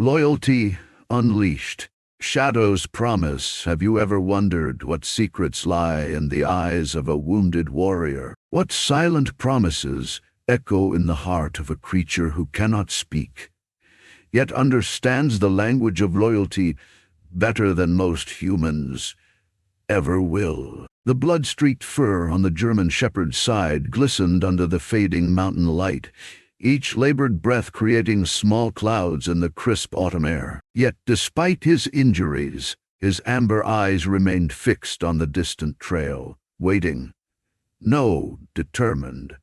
Loyalty unleashed. Shadow's promise. Have you ever wondered what secrets lie in the eyes of a wounded warrior? What silent promises echo in the heart of a creature who cannot speak, yet understands the language of loyalty better than most humans ever will? The blood-streaked fur on the German shepherd's side glistened under the fading mountain light, each labored breath creating small clouds in the crisp autumn air. Yet, despite his injuries, his amber eyes remained fixed on the distant trail, waiting. No, determined,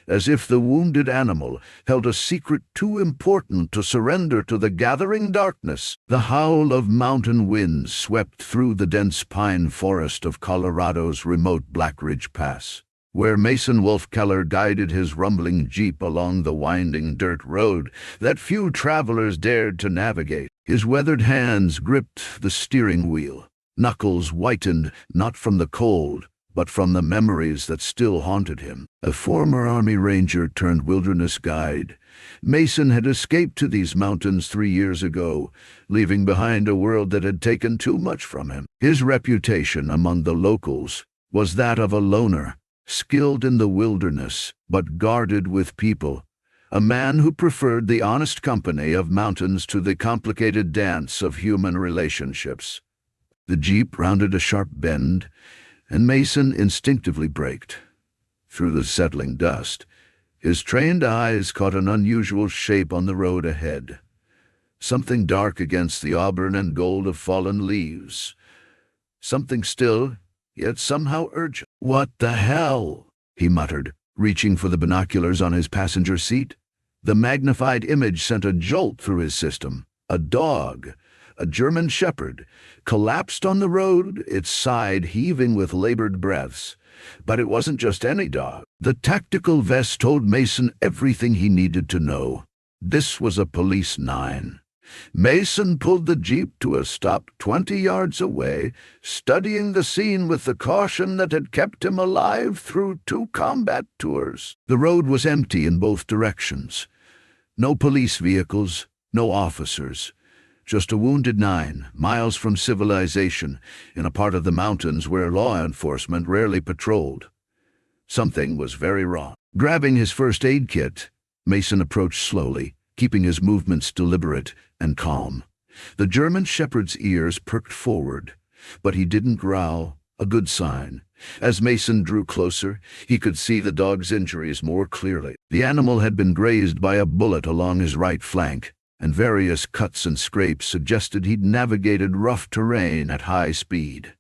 as if the wounded animal held a secret too important to surrender to the gathering darkness. The howl of mountain winds swept through the dense pine forest of Colorado's remote Black Ridge Pass, where Mason Wolfkeller guided his rumbling jeep along the winding dirt road that few travelers dared to navigate. His weathered hands gripped the steering wheel, knuckles whitened not from the cold, but from the memories that still haunted him. A former Army Ranger turned wilderness guide, Mason had escaped to these mountains 3 years ago, leaving behind a world that had taken too much from him. His reputation among the locals was that of a loner, skilled in the wilderness, but guarded with people, a man who preferred the honest company of mountains to the complicated dance of human relationships. The jeep rounded a sharp bend, and Mason instinctively braked. Through the settling dust, his trained eyes caught an unusual shape on the road ahead, something dark against the auburn and gold of fallen leaves, something still, yet somehow urgent. "What the hell?" he muttered, reaching for the binoculars on his passenger seat. The magnified image sent a jolt through his system. A dog, a German shepherd, collapsed on the road, its side heaving with labored breaths. But it wasn't just any dog. The tactical vest told Mason everything he needed to know. This was a police 9. Mason pulled the jeep to a stop 20 yards away, studying the scene with the caution that had kept him alive through 2 combat tours. The road was empty in both directions. No police vehicles, no officers. Just a wounded 9, miles from civilization, in a part of the mountains where law enforcement rarely patrolled. Something was very wrong. Grabbing his first aid kit, Mason approached slowly, keeping his movements deliberate and calm. The German shepherd's ears perked forward, but he didn't growl, a good sign. As Mason drew closer, he could see the dog's injuries more clearly. The animal had been grazed by a bullet along his right flank, and various cuts and scrapes suggested he'd navigated rough terrain at high speed.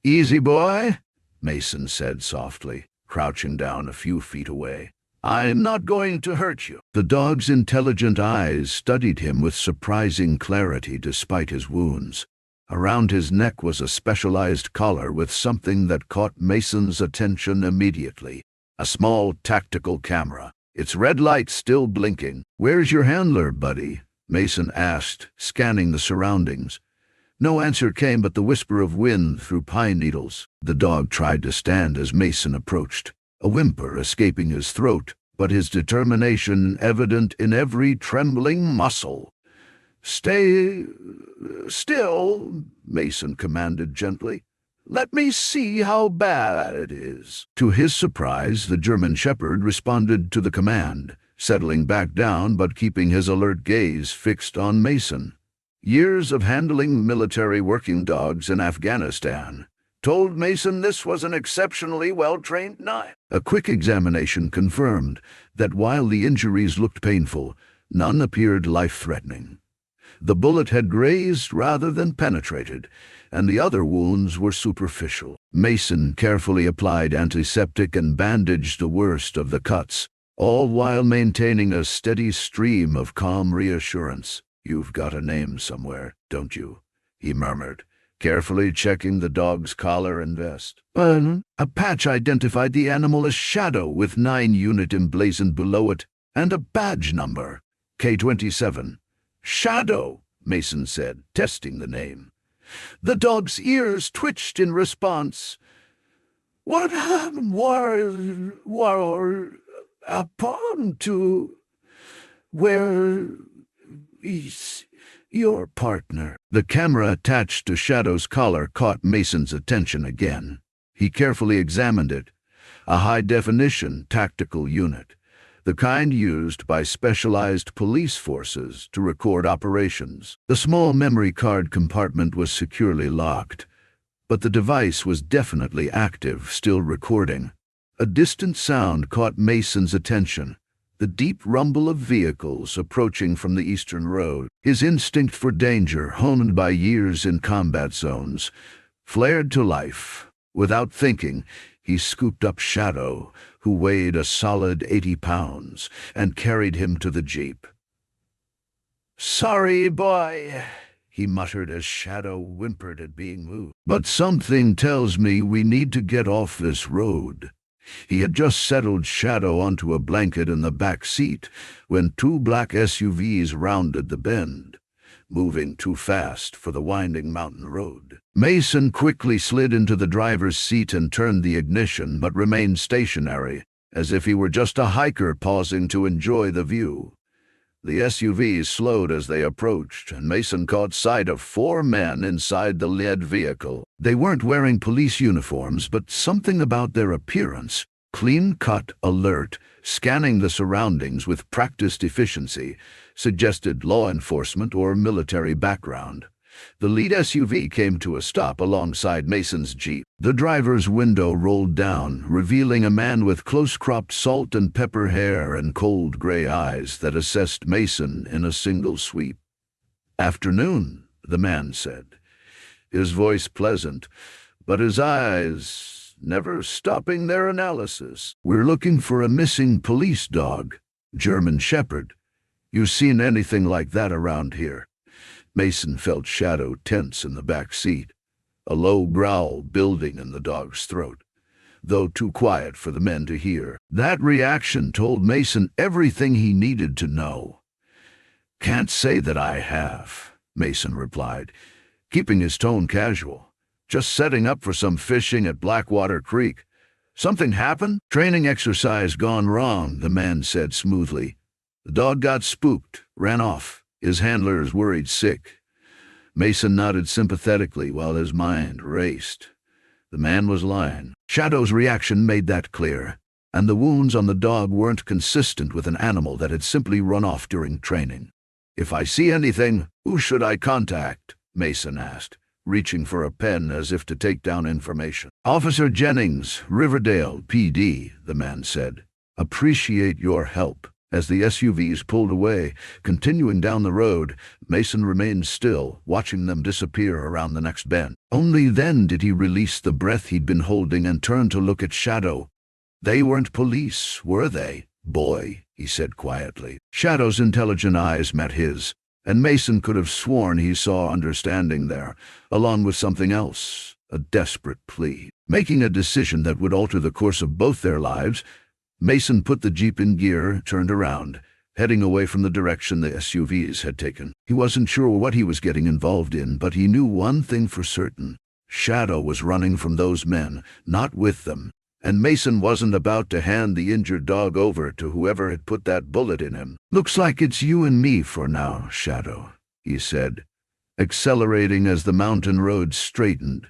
"Easy, boy," Mason said softly, crouching down a few feet away. "I'm not going to hurt you." The dog's intelligent eyes studied him with surprising clarity despite his wounds. Around his neck was a specialized collar with something that caught Mason's attention immediately. A small tactical camera, its red light still blinking. "Where's your handler, buddy?" Mason asked, scanning the surroundings. No answer came but the whisper of wind through pine needles. The dog tried to stand as Mason approached, a whimper escaping his throat, but his determination evident in every trembling muscle. "Stay still," Mason commanded gently. "Let me see how bad it is." To his surprise, the German shepherd responded to the command, settling back down but keeping his alert gaze fixed on Mason. Years of handling military working dogs in Afghanistan told Mason this was an exceptionally well-trained 9. A quick examination confirmed that while the injuries looked painful, none appeared life-threatening. The bullet had grazed rather than penetrated, and the other wounds were superficial. Mason carefully applied antiseptic and bandaged the worst of the cuts, all while maintaining a steady stream of calm reassurance. "You've got a name somewhere, don't you?" he murmured, carefully checking the dog's collar and vest. A patch identified the animal as Shadow, with 9 unit emblazoned below it, and a badge number, K27. "Shadow," Mason said, testing the name. The dog's ears twitched in response. "What happened? War upon to where Your partner. The camera attached to Shadow's collar caught Mason's attention again. He carefully examined it. A high-definition tactical unit, the kind used by specialized police forces to record operations. The small memory card compartment was securely locked, but the device was definitely active, still recording. A distant sound caught Mason's attention, the deep rumble of vehicles approaching from the eastern road. His instinct for danger, honed by years in combat zones, flared to life. Without thinking, he scooped up Shadow, who weighed a solid 80 pounds, and carried him to the jeep. "Sorry, boy," he muttered as Shadow whimpered at being moved. "But something tells me we need to get off this road." He had just settled Shadow onto a blanket in the back seat when two black SUVs rounded the bend, moving too fast for the winding mountain road. Mason quickly slid into the driver's seat and turned the ignition, but remained stationary, as if he were just a hiker pausing to enjoy the view. The SUVs slowed as they approached, and Mason caught sight of 4 men inside the lead vehicle. They weren't wearing police uniforms, but something about their appearance, clean-cut, alert, scanning the surroundings with practiced efficiency, suggested law enforcement or military background. The lead SUV came to a stop alongside Mason's Jeep. The driver's window rolled down, revealing a man with close-cropped salt and pepper hair and cold gray eyes that assessed Mason in a single sweep. "Afternoon," the man said, his voice pleasant, but his eyes never stopping their analysis. "We're looking for a missing police dog, German Shepherd. You seen anything like that around here?" Mason felt Shadow tense in the back seat, a low growl building in the dog's throat, though too quiet for the men to hear. That reaction told Mason everything he needed to know. "Can't say that I have," Mason replied, keeping his tone casual. "Just setting up for some fishing at Blackwater Creek." "Something happened?" "Training exercise gone wrong," the man said smoothly. "The dog got spooked, ran off. His handlers worried sick." Mason nodded sympathetically while his mind raced. The man was lying. Shadow's reaction made that clear, and the wounds on the dog weren't consistent with an animal that had simply run off during training. "If I see anything, who should I contact?" Mason asked, reaching for a pen as if to take down information. "Officer Jennings, Riverdale PD," the man said. "Appreciate your help." As the SUVs pulled away, continuing down the road, Mason remained still, watching them disappear around the next bend. Only then did he release the breath he'd been holding and turn to look at Shadow. "They weren't police, were they, boy?" he said quietly. Shadow's intelligent eyes met his, and Mason could have sworn he saw understanding there, along with something else, a desperate plea. Making a decision that would alter the course of both their lives, Mason put the Jeep in gear, turned around, heading away from the direction the SUVs had taken. He wasn't sure what he was getting involved in, but he knew one thing for certain. Shadow was running from those men, not with them, and Mason wasn't about to hand the injured dog over to whoever had put that bullet in him. "Looks like it's you and me for now, Shadow," he said, accelerating as the mountain road straightened.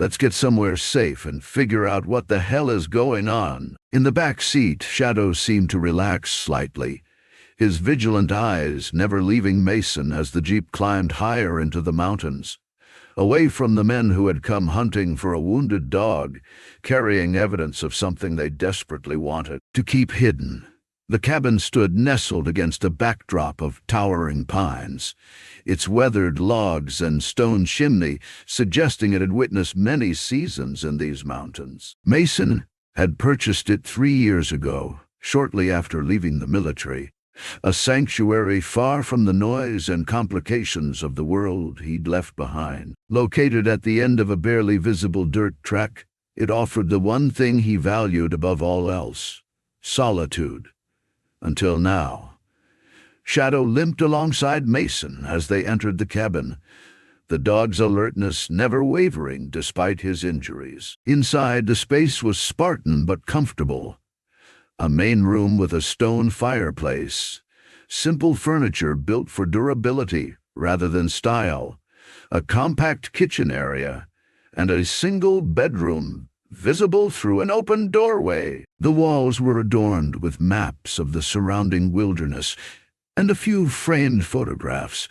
"Let's get somewhere safe and figure out what the hell is going on." In the back seat, Shadow seemed to relax slightly, his vigilant eyes never leaving Mason as the Jeep climbed higher into the mountains, away from the men who had come hunting for a wounded dog, carrying evidence of something they desperately wanted to keep hidden. The cabin stood nestled against a backdrop of towering pines, its weathered logs and stone chimney suggesting it had witnessed many seasons in these mountains. Mason had purchased it 3 years ago, shortly after leaving the military, a sanctuary far from the noise and complications of the world he'd left behind. Located at the end of a barely visible dirt track, it offered the one thing he valued above all else: solitude. Until now. Shadow limped alongside Mason as they entered the cabin, the dog's alertness never wavering despite his injuries. Inside, the space was Spartan but comfortable. A main room with a stone fireplace, simple furniture built for durability, rather than style, a compact kitchen area, and a single bedroom visible through an open doorway. The walls were adorned with maps of the surrounding wilderness and a few framed photographs.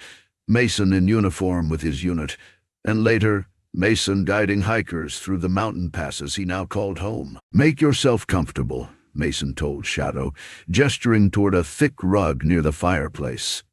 Mason in uniform with his unit, and later, Mason guiding hikers through the mountain passes he now called home. "Make yourself comfortable," Mason told Shadow, gesturing toward a thick rug near the fireplace.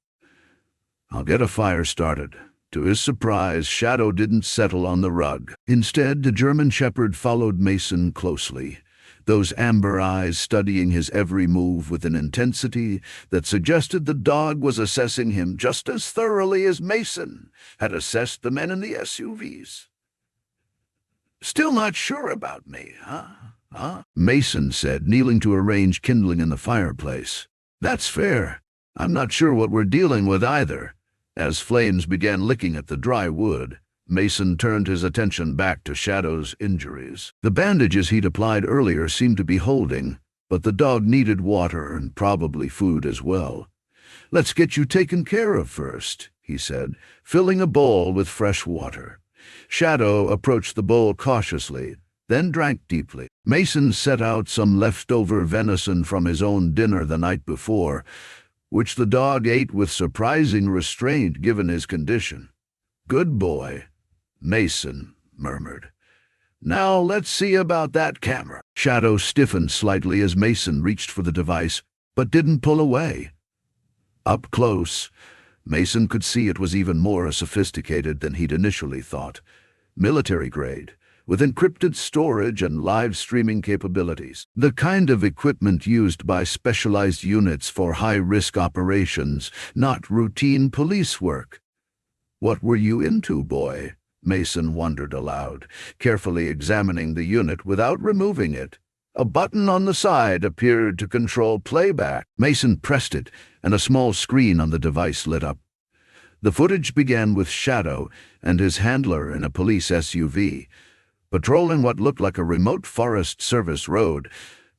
"I'll get a fire started." To his surprise, Shadow didn't settle on the rug. Instead, the German Shepherd followed Mason closely, those amber eyes studying his every move with an intensity that suggested the dog was assessing him just as thoroughly as Mason had assessed the men in the SUVs. "Still not sure about me, huh?" Mason said, kneeling to arrange kindling in the fireplace. "That's fair. I'm not sure what we're dealing with either." As flames began licking at the dry wood, Mason turned his attention back to Shadow's injuries. The bandages he'd applied earlier seemed to be holding, but the dog needed water and probably food as well. "Let's get you taken care of first," he said, filling a bowl with fresh water. Shadow approached the bowl cautiously, then drank deeply. Mason set out some leftover venison from his own dinner the night before, which the dog ate with surprising restraint given his condition. "Good boy," Mason murmured. "Now let's see about that camera." Shadow stiffened slightly as Mason reached for the device, but didn't pull away. Up close, Mason could see it was even more sophisticated than he'd initially thought. Military grade, with encrypted storage and live streaming capabilities. The kind of equipment used by specialized units for high-risk operations, not routine police work. "What were you into, boy?" Mason wondered aloud, carefully examining the unit without removing it. A button on the side appeared to control playback. Mason pressed it, and a small screen on the device lit up. The footage began with Shadow and his handler in a police SUV, patrolling what looked like a remote Forest Service road,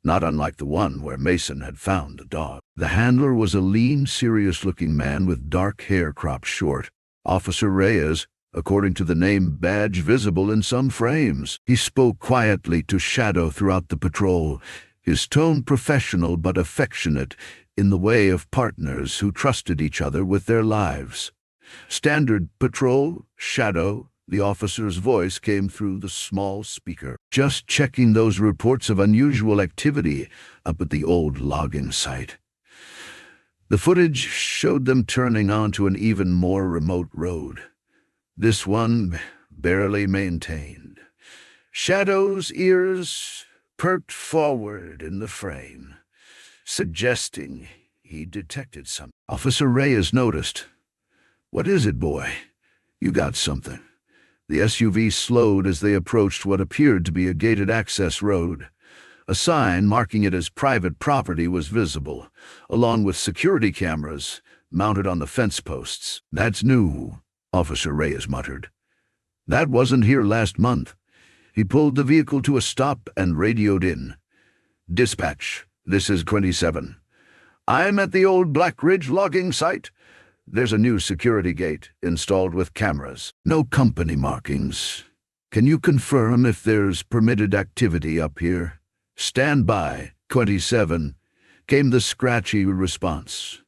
not unlike the one where Mason had found the dog. The handler was a lean, serious-looking man with dark hair cropped short. Officer Reyes, according to the name badge visible in some frames. He spoke quietly to Shadow throughout the patrol, his tone professional but affectionate, in the way of partners who trusted each other with their lives. "Standard patrol, Shadow," the officer's voice came through the small speaker. "Just checking those reports of unusual activity up at the old logging site." The footage showed them turning onto an even more remote road. This one barely maintained. Shadow's ears perked forward in the frame, suggesting he detected something. Officer Reyes noticed. "What is it, boy? You got something." The SUV slowed as they approached what appeared to be a gated access road. A sign marking it as private property was visible, along with security cameras mounted on the fence posts. "That's new," Officer Reyes muttered. "That wasn't here last month." He pulled the vehicle to a stop and radioed in. "Dispatch, this is 27. I'm at the old Black Ridge logging site. There's a new security gate installed with cameras. No company markings. Can you confirm if there's permitted activity up here?" "Stand by, 27, came the scratchy response.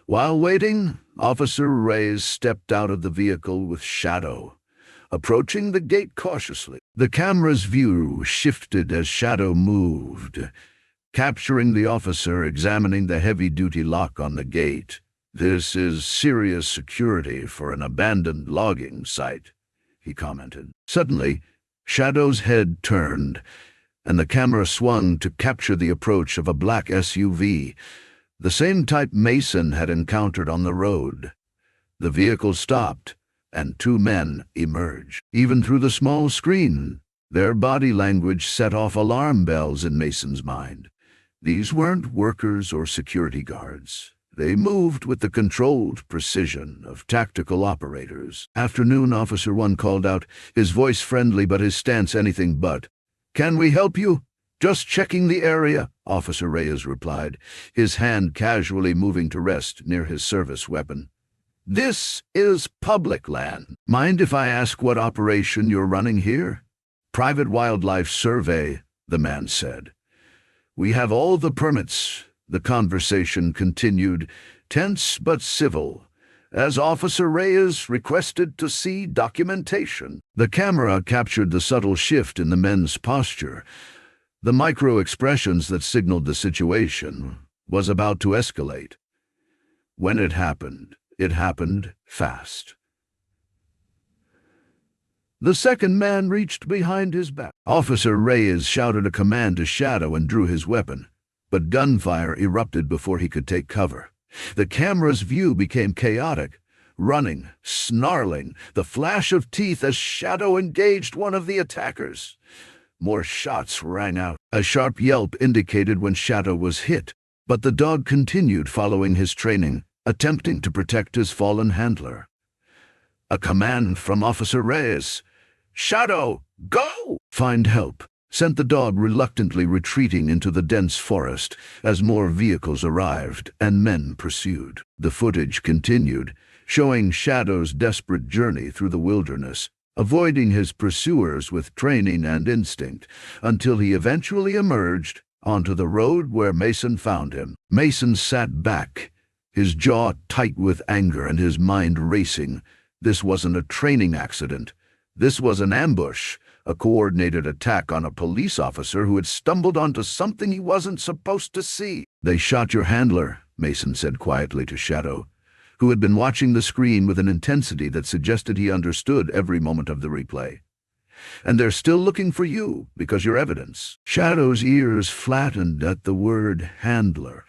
While waiting, Officer Reyes stepped out of the vehicle with Shadow, approaching the gate cautiously. The camera's view shifted as Shadow moved, capturing the officer examining the heavy-duty lock on the gate. "This is serious security for an abandoned logging site," he commented. Suddenly, Shadow's head turned, and the camera swung to capture the approach of a black SUV, the same type Mason had encountered on the road. The vehicle stopped, and two men emerged. Even through the small screen, their body language set off alarm bells in Mason's mind. These weren't workers or security guards. They moved with the controlled precision of tactical operators. "Afternoon," Officer 1 called out, his voice friendly but his stance anything but. "Can we help you?" "Just checking the area," Officer Reyes replied, his hand casually moving to rest near his service weapon. This is public land. Mind if I ask what operation you're running here? Private wildlife survey, the man said. We have all the permits. The conversation continued, tense but civil, as Officer Reyes requested to see documentation. The camera captured the subtle shift in the men's posture. The micro-expressions that signaled the situation was about to escalate. When it happened fast. The second man reached behind his back. Officer Reyes shouted a command to Shadow and drew his weapon, but gunfire erupted before he could take cover. The camera's view became chaotic, running, snarling, the flash of teeth as Shadow engaged one of the attackers. More shots rang out. A sharp yelp indicated when Shadow was hit, but the dog continued following his training, attempting to protect his fallen handler. A command from Officer Reyes. "Shadow, go!" "Find help," sent the dog reluctantly retreating into the dense forest as more vehicles arrived and men pursued. The footage continued, showing Shadow's desperate journey through the wilderness, avoiding his pursuers with training and instinct, until he eventually emerged onto the road where Mason found him. Mason sat back, his jaw tight with anger and his mind racing. This wasn't a training accident. This was an ambush, a coordinated attack on a police officer who had stumbled onto something he wasn't supposed to see. "They shot your handler," Mason said quietly to Shadow, who had been watching the screen with an intensity that suggested he understood every moment of the replay. "And they're still looking for you because you're evidence." Shadow's ears flattened at the word handler,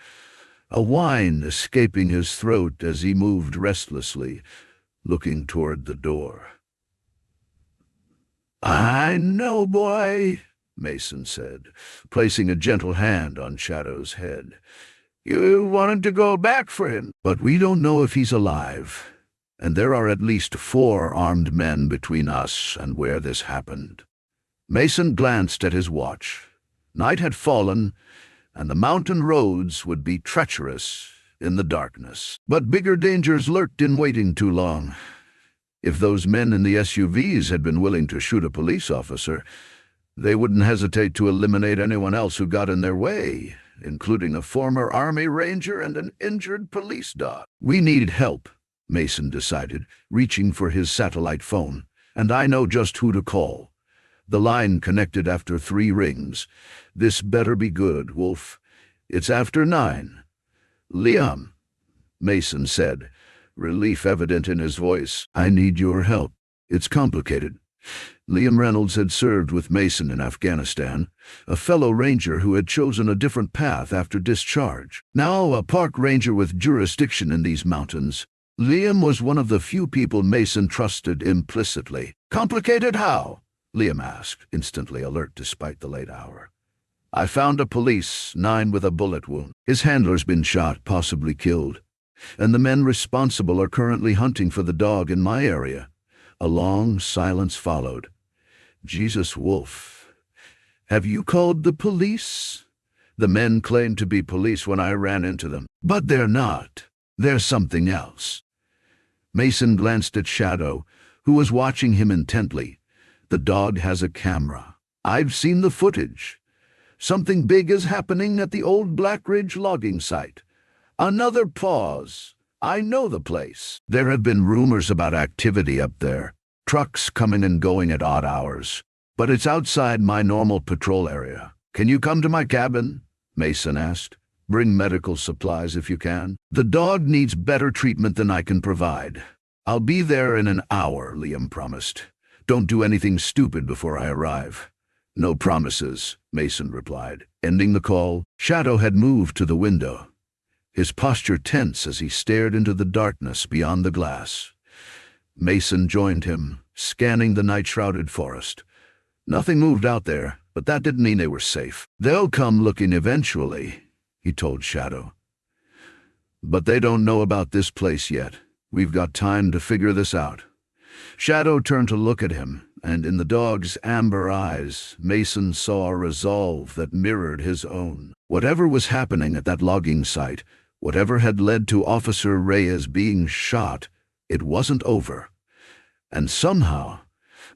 a whine escaping his throat as he moved restlessly, looking toward the door. "I know, boy," Mason said, placing a gentle hand on Shadow's head. "You wanted to go back for him. But we don't know if he's alive, and there are at least 4 armed men between us and where this happened." Mason glanced at his watch. Night had fallen, and the mountain roads would be treacherous in the darkness. But bigger dangers lurked in waiting too long. If those men in the SUVs had been willing to shoot a police officer, they wouldn't hesitate to eliminate anyone else who got in their way, including a former Army Ranger and an injured police dog. "We need help," Mason decided, reaching for his satellite phone. "And I know just who to call." The line connected after 3 rings. "This better be good, Wolf. It's after 9. "Liam," Mason said, relief evident in his voice. "I need your help. It's complicated." Liam Reynolds had served with Mason in Afghanistan, a fellow ranger who had chosen a different path after discharge. Now a park ranger with jurisdiction in these mountains, Liam was one of the few people Mason trusted implicitly. "Complicated how?" Liam asked, instantly alert despite the late hour. "I found a police 9 with a bullet wound. His handler's been shot, possibly killed, and the men responsible are currently hunting for the dog in my area." A long silence followed. "Jesus, Wolf, have you called the police?" "The men claimed to be police when I ran into them, but they're not. They're something else." Mason glanced at Shadow, who was watching him intently. "The dog has a camera. I've seen the footage. Something big is happening at the old Black Ridge logging site." Another pause. "I know the place. There have been rumors about activity up there, trucks coming and going at odd hours, but it's outside my normal patrol area. Can you come to my cabin?" Mason asked. "Bring medical supplies if you can. The dog needs better treatment than I can provide." "I'll be there in an hour," Liam promised. "Don't do anything stupid before I arrive." "No promises," Mason replied, ending the call. Shadow had moved to the window, his posture tense as he stared into the darkness beyond the glass. Mason joined him, scanning the night-shrouded forest. Nothing moved out there, but that didn't mean they were safe. "They'll come looking eventually," he told Shadow. "But they don't know about this place yet. We've got time to figure this out." Shadow turned to look at him, and in the dog's amber eyes, Mason saw a resolve that mirrored his own. Whatever was happening at that logging site, whatever had led to Officer Reyes being shot, It wasn't over. And somehow,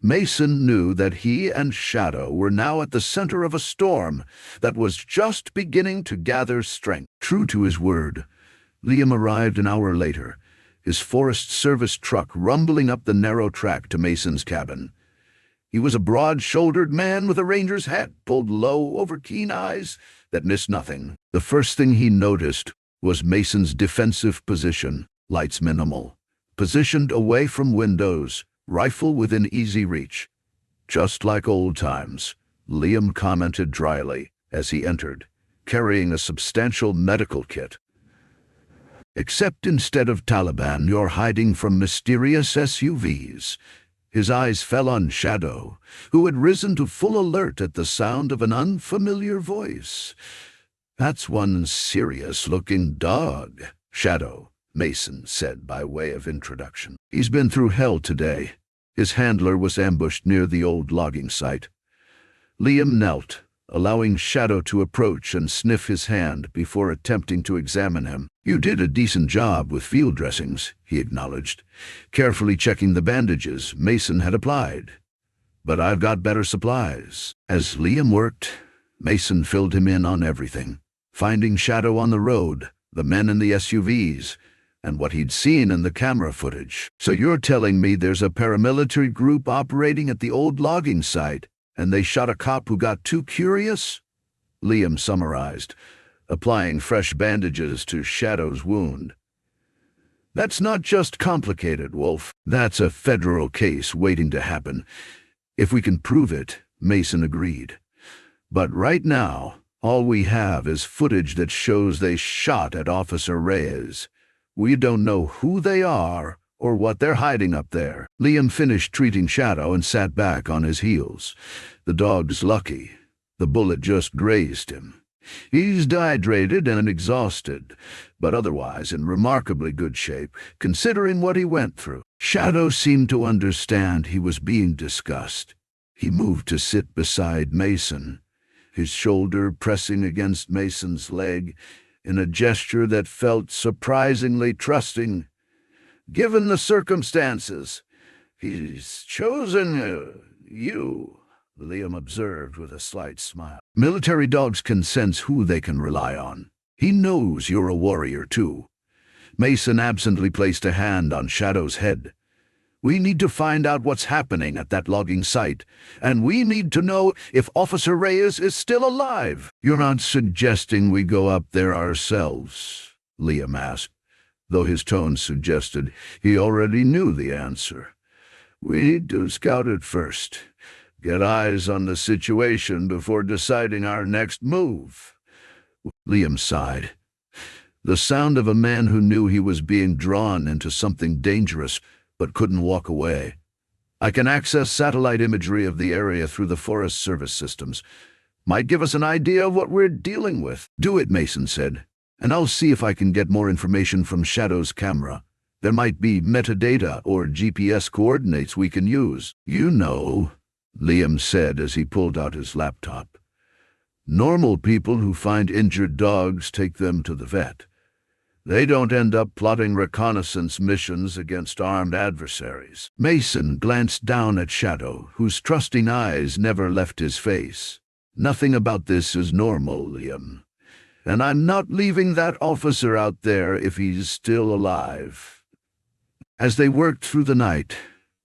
Mason knew that he and Shadow were now at the center of a storm that was just beginning to gather strength. True to his word, Liam arrived an hour later, his Forest Service truck rumbling up the narrow track to Mason's cabin. He was a broad-shouldered man with a ranger's hat pulled low over keen eyes that missed nothing. The first thing he noticed was Mason's defensive position, lights minimal, positioned away from windows, rifle within easy reach. "Just like old times," Liam commented dryly as he entered, carrying a substantial medical kit. "Except instead of Taliban, you're hiding from mysterious SUVs." His eyes fell on Shadow, who had risen to full alert at the sound of an unfamiliar voice. "That's one serious-looking dog, Shadow," Mason said by way of introduction. "He's been through hell today." His handler was ambushed near the old logging site. Liam knelt, allowing Shadow to approach and sniff his hand before attempting to examine him. "You did a decent job with field dressings," he acknowledged, carefully checking the bandages Mason had applied. "But I've got better supplies." As Liam worked, Mason filled him in on everything, finding Shadow on the road, the men in the SUVs, and what he'd seen in the camera footage. "So you're telling me there's a paramilitary group operating at the old logging site, and they shot a cop who got too curious?" Liam summarized, applying fresh bandages to Shadow's wound. "That's not just complicated, Wolf. That's a federal case waiting to happen. If we can prove it," Mason agreed. "But right now, all we have is footage that shows they shot at Officer Reyes. We don't know who they are or what they're hiding up there." Liam finished treating Shadow and sat back on his heels. "The dog's lucky. The bullet just grazed him. He's dehydrated and exhausted, but otherwise in remarkably good shape, considering what he went through." Shadow seemed to understand he was being discussed. He moved to sit beside Mason, his shoulder pressing against Mason's leg in a gesture that felt surprisingly trusting. "Given the circumstances, he's chosen you," Liam observed with a slight smile. "Military dogs can sense who they can rely on. He knows you're a warrior, too." Mason absently placed a hand on Shadow's head. "We need to find out what's happening at that logging site, and we need to know if Officer Reyes is still alive." "You're not suggesting we go up there ourselves?" Liam asked, though his tone suggested he already knew the answer. "We need to scout it first, get eyes on the situation before deciding our next move." Liam sighed. The sound of a man who knew he was being drawn into something dangerous but couldn't walk away. "I can access satellite imagery of the area through the Forest Service systems. Might give us an idea of what we're dealing with." "Do it," Mason said, "and I'll see if I can get more information from Shadow's camera. There might be metadata or GPS coordinates we can use." "You know," Liam said as he pulled out his laptop, "normal people who find injured dogs take them to the vet. They don't end up plotting reconnaissance missions against armed adversaries." Mason glanced down at Shadow, whose trusting eyes never left his face. "Nothing about this is normal, Liam. And I'm not leaving that officer out there if he's still alive." As they worked through the night,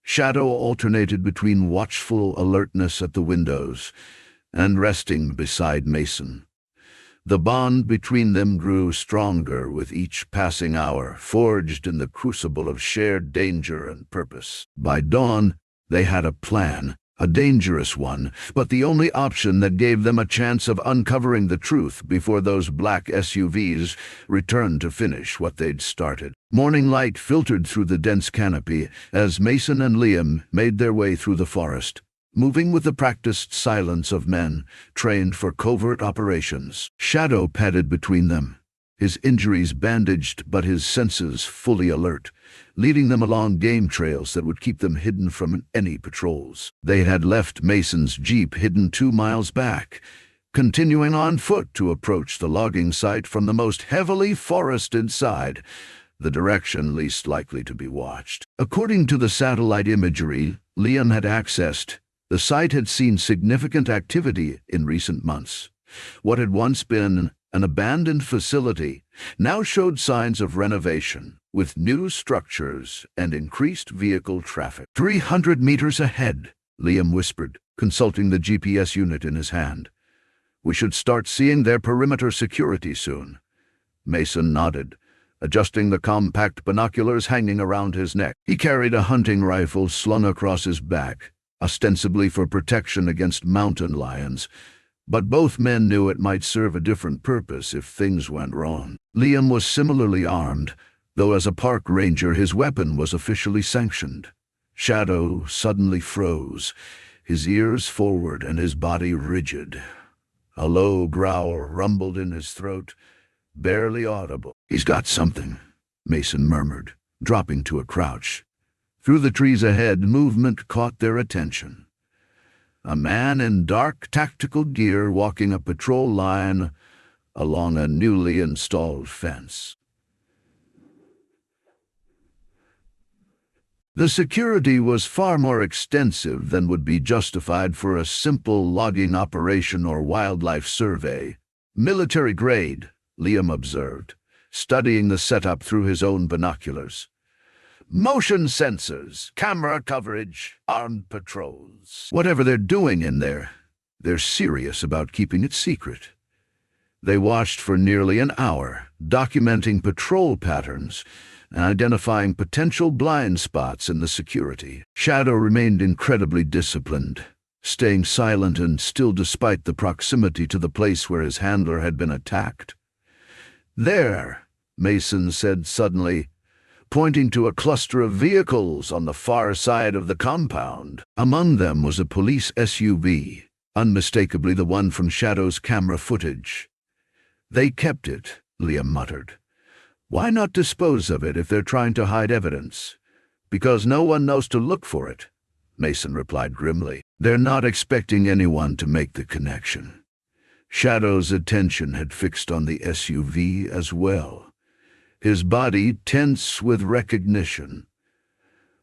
Shadow alternated between watchful alertness at the windows and resting beside Mason. The bond between them grew stronger with each passing hour, forged in the crucible of shared danger and purpose. By dawn, they had a plan, a dangerous one, but the only option that gave them a chance of uncovering the truth before those black SUVs returned to finish what they'd started. Morning light filtered through the dense canopy as Mason and Liam made their way through the forest, moving with the practiced silence of men trained for covert operations. Shadow padded between them, his injuries bandaged but his senses fully alert, leading them along game trails that would keep them hidden from any patrols. They had left Mason's jeep hidden 2 miles back, continuing on foot to approach the logging site from the most heavily forested side. the direction least likely to be watched. According to the satellite imagery Liam had accessed, the site had seen significant activity in recent months. What had once been an abandoned facility now showed signs of renovation, with new structures and increased vehicle traffic. 300 meters ahead, Liam whispered, consulting the GPS unit in his hand. We should start seeing their perimeter security soon. Mason nodded, adjusting the compact binoculars hanging around his neck. He carried a hunting rifle slung across his back, ostensibly for protection against mountain lions, but both men knew it might serve a different purpose if things went wrong. Liam was similarly armed, though as a park ranger his weapon was officially sanctioned. Shadow suddenly froze, his ears forward and his body rigid. A low growl rumbled in his throat, barely audible. "He's got something," Mason murmured, dropping to a crouch. Through the trees ahead, movement caught their attention. A man in dark tactical gear walking a patrol line along a newly installed fence. The security was far more extensive than would be justified for a simple logging operation or wildlife survey. "Military grade," Liam observed, studying the setup through his own binoculars. "Motion sensors, camera coverage, armed patrols. Whatever they're doing in there, they're serious about keeping it secret." They watched for nearly an hour, documenting patrol patterns and identifying potential blind spots in the security. Shadow remained incredibly disciplined, staying silent and still despite the proximity to the place where his handler had been attacked. "There," Mason said suddenly, pointing to a cluster of vehicles on the far side of the compound. Among them was a police SUV, unmistakably the one from Shadow's camera footage. "They kept it," Liam muttered. "Why not dispose of it if they're trying to hide evidence?" "Because no one knows to look for it," Mason replied grimly. "They're not expecting anyone to make the connection." Shadow's attention had fixed on the SUV as well, his body tense with recognition.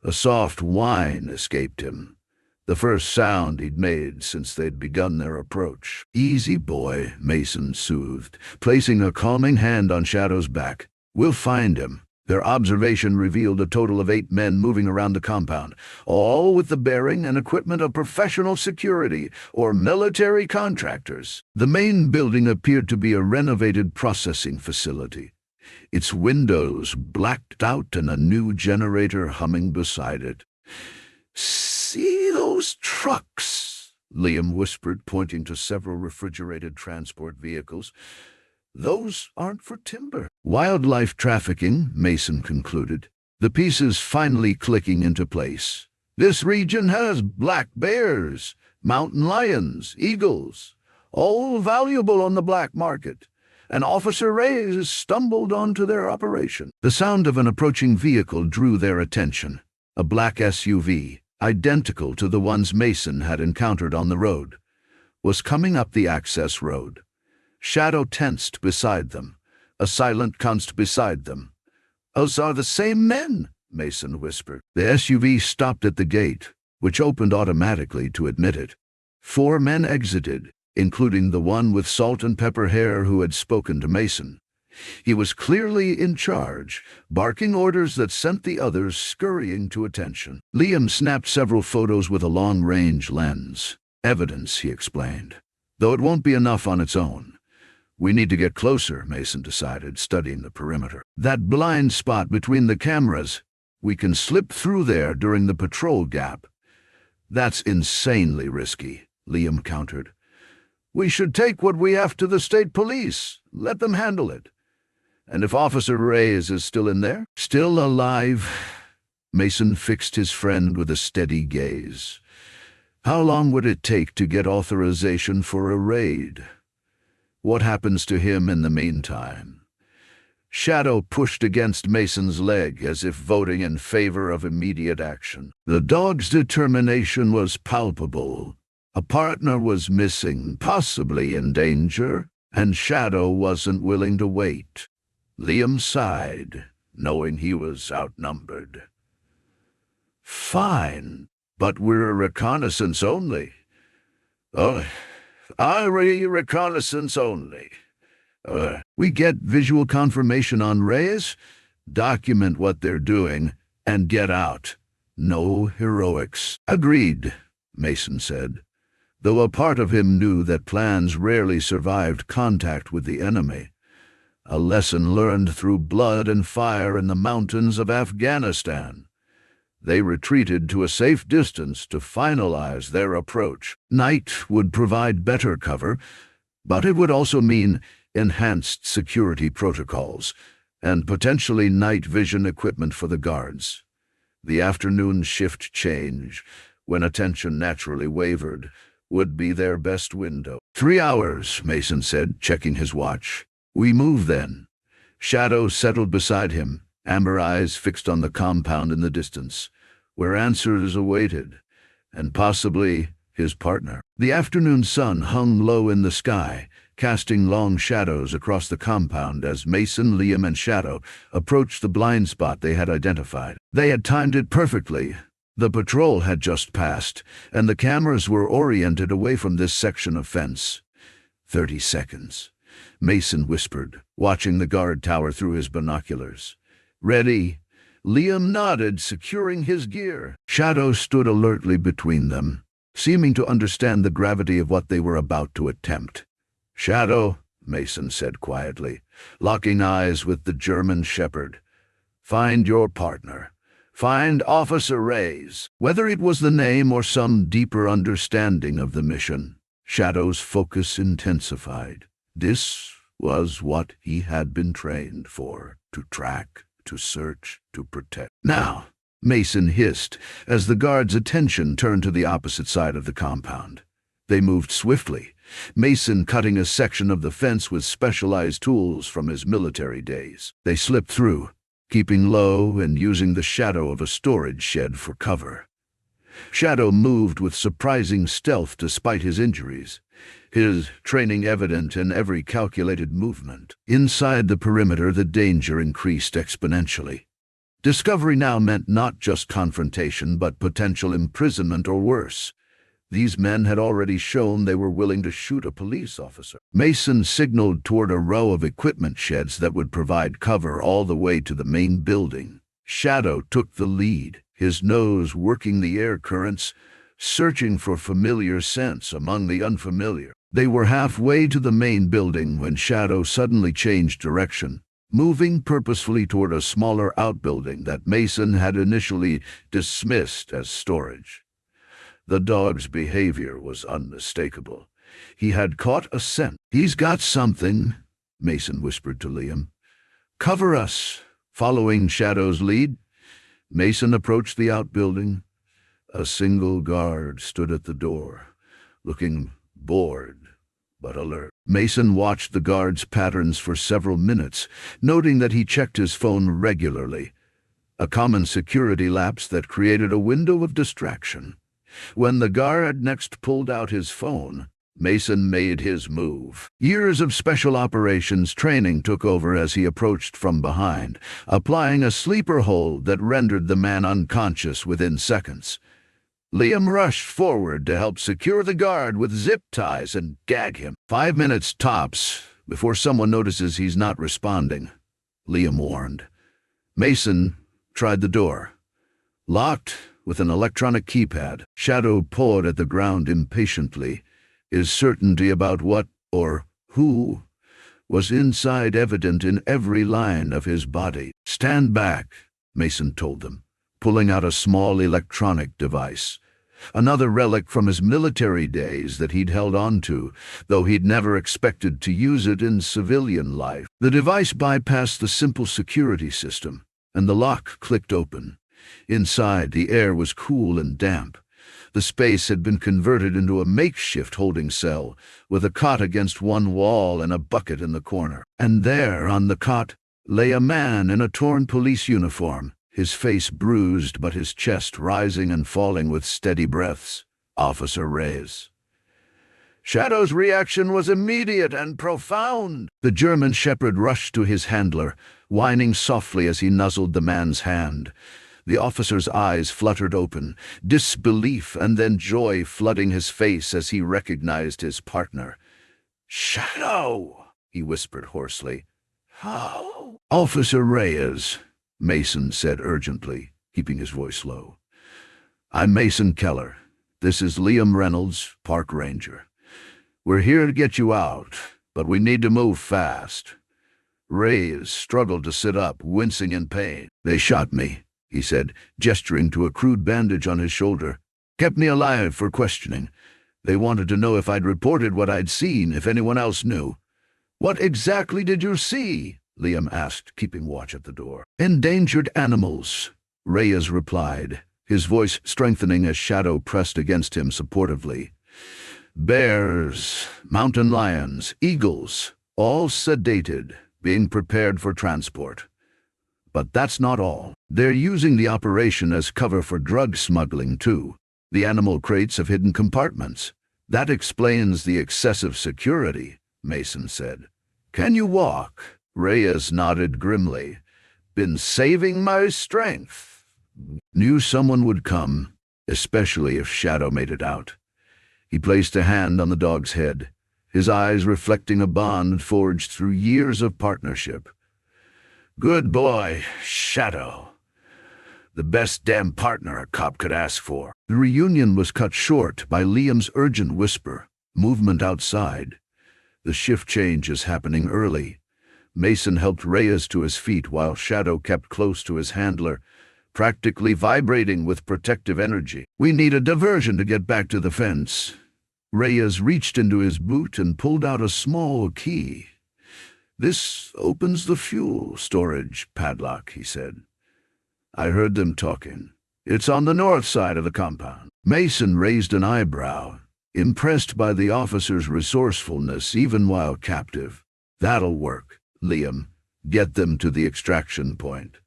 A soft whine escaped him, the first sound he'd made since they'd begun their approach. "Easy, boy," Mason soothed, placing a calming hand on Shadow's back. "We'll find him." Their observation revealed a total of 8 men moving around the compound, all with the bearing and equipment of professional security or military contractors. The main building appeared to be a renovated processing facility, its windows blacked out and a new generator humming beside it. "See those trucks?" Liam whispered, pointing to several refrigerated transport vehicles. "Those aren't for timber." "Wildlife trafficking," Mason concluded, the pieces finally clicking into place. "This region has black bears, mountain lions, eagles, all valuable on the black market, and Officer Reyes stumbled onto their operation." The sound of an approaching vehicle drew their attention. A black SUV, identical to the ones Mason had encountered on the road, was coming up the access road. Shadow tensed beside them, a silent const beside them. "Those are the same men," Mason whispered. The SUV stopped at the gate, which opened automatically to admit it. 4 men exited, including the one with salt and pepper hair who had spoken to Mason. He was clearly in charge, barking orders that sent the others scurrying to attention. Liam snapped several photos with a long-range lens. "Evidence," he explained, "though it won't be enough on its own. We need to get closer," Mason decided, studying the perimeter. "That blind spot between the cameras, we can slip through there during the patrol gap." "That's insanely risky," Liam countered. "We should take what we have to the state police. Let them handle it. And if Officer Reyes is still in there?" "Still alive." Mason fixed his friend with a steady gaze. "How long would it take to get authorization for a raid? What happens to him in the meantime?" Shadow pushed against Mason's leg as if voting in favor of immediate action. The dog's determination was palpable. A partner was missing, possibly in danger, and Shadow wasn't willing to wait. Liam sighed. knowing he was outnumbered. "Fine, but we're a reconnaissance only." "Oh, reconnaissance only. We get visual confirmation on Reyes, document what they're doing, and get out. No heroics." "Agreed," Mason said, though a part of him knew that plans rarely survived contact with the enemy. A lesson learned through blood and fire in the mountains of Afghanistan. They retreated to a safe distance to finalize their approach. Night would provide better cover, but it would also mean enhanced security protocols and potentially night vision equipment for the guards. The afternoon shift change, when attention naturally wavered, would be their best window. 3 hours, Mason said, checking his watch. "We move then." Shadow settled beside him, amber eyes fixed on the compound in the distance, where answers awaited, and possibly his partner. The afternoon sun hung low in the sky, casting long shadows across the compound as Mason, Liam, and Shadow approached the blind spot they had identified. They had timed it perfectly. The patrol had just passed, and the cameras were oriented away from this section of fence. 30 seconds, Mason whispered, watching the guard tower through his binoculars. "Ready?" Liam nodded, securing his gear. Shadow stood alertly between them, seeming to understand the gravity of what they were about to attempt. "Shadow," Mason said quietly, locking eyes with the German shepherd. "Find your partner. Find Officer Reyes." Whether it was the name or some deeper understanding of the mission, Shadow's focus intensified. This was what he had been trained for, to track, to search, to protect. "Now," Mason hissed, as the guard's attention turned to the opposite side of the compound. They moved swiftly, Mason cutting a section of the fence with specialized tools from his military days. They slipped through, keeping low and using the shadow of a storage shed for cover. Shadow moved with surprising stealth despite his injuries, his training evident in every calculated movement. Inside the perimeter, the danger increased exponentially. Discovery now meant not just confrontation, but potential imprisonment or worse. These men had already shown they were willing to shoot a police officer. Mason signaled toward a row of equipment sheds that would provide cover all the way to the main building. Shadow took the lead, his nose working the air currents, searching for familiar scents among the unfamiliar. They were halfway to the main building when Shadow suddenly changed direction, moving purposefully toward a smaller outbuilding that Mason had initially dismissed as storage. The dog's behavior was unmistakable. He had caught a scent. "He's got something," Mason whispered to Liam. "Cover us." Following Shadow's lead, Mason approached the outbuilding. A single guard stood at the door, looking bored but alert. Mason watched the guard's patterns for several minutes, noting that he checked his phone regularly, a common security lapse that created a window of distraction. When the guard next pulled out his phone, Mason made his move. Years of special operations training took over as he approached from behind, applying a sleeper hold that rendered the man unconscious within seconds. Liam rushed forward to help secure the guard with zip ties and gag him. 5 minutes tops before someone notices he's not responding, Liam warned. Mason tried the door. Locked with an electronic keypad, Shadow pawed at the ground impatiently, his certainty about what, or who, was inside evident in every line of his body. "Stand back," Mason told them, pulling out a small electronic device. Another relic from his military days that he'd held on to, though he'd never expected to use it in civilian life. The device bypassed the simple security system, and the lock clicked open. Inside, the air was cool and damp. The space had been converted into a makeshift holding cell, with a cot against one wall and a bucket in the corner. And there, on the cot, lay a man in a torn police uniform, his face bruised but his chest rising and falling with steady breaths. Officer Reyes. Shadow's reaction was immediate and profound. The German shepherd rushed to his handler, whining softly as he nuzzled the man's hand. The officer's eyes fluttered open, disbelief and then joy flooding his face as he recognized his partner. "Shadow!" he whispered hoarsely. "How?" "Officer Reyes," Mason said urgently, keeping his voice low. "I'm Mason Keller. This is Liam Reynolds, park ranger. We're here to get you out, but we need to move fast." Reyes struggled to sit up, wincing in pain. "They shot me," he said, gesturing to a crude bandage on his shoulder. "Kept me alive for questioning. They wanted to know if I'd reported what I'd seen, if anyone else knew." "What exactly did you see?" Liam asked, keeping watch at the door. "Endangered animals," Reyes replied, his voice strengthening as Shadow pressed against him supportively. "Bears, mountain lions, eagles, all sedated, being prepared for transport. But that's not all. They're using the operation as cover for drug smuggling, too. The animal crates have hidden compartments. That explains the excessive security," Mason said. "Can you walk?" Reyes nodded grimly. "Been saving my strength." Knew someone would come, especially if Shadow made it out. He placed a hand on the dog's head, his eyes reflecting a bond forged through years of partnership. "Good boy, Shadow. The best damn partner a cop could ask for." The reunion was cut short by Liam's urgent whisper, movement outside. The shift change is happening early. Mason helped Reyes to his feet while Shadow kept close to his handler, practically vibrating with protective energy. "We need a diversion to get back to the fence." Reyes reached into his boot and pulled out a small key. "This opens the fuel storage padlock," he said. "I heard them talking. It's on the north side of the compound." Mason raised an eyebrow, impressed by the officer's resourcefulness even while captive. "That'll work, Liam. Get them to the extraction point.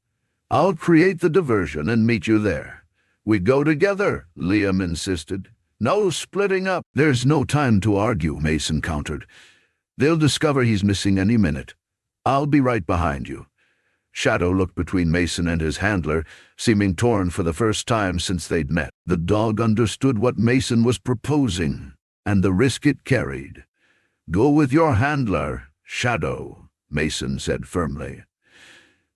I'll create the diversion and meet you there." "We go together," Liam insisted. "No splitting up." "There's no time to argue," Mason countered. "They'll discover he's missing any minute. I'll be right behind you." Shadow looked between Mason and his handler, seeming torn for the first time since they'd met. The dog understood what Mason was proposing, and the risk it carried. "Go with your handler, Shadow," Mason said firmly.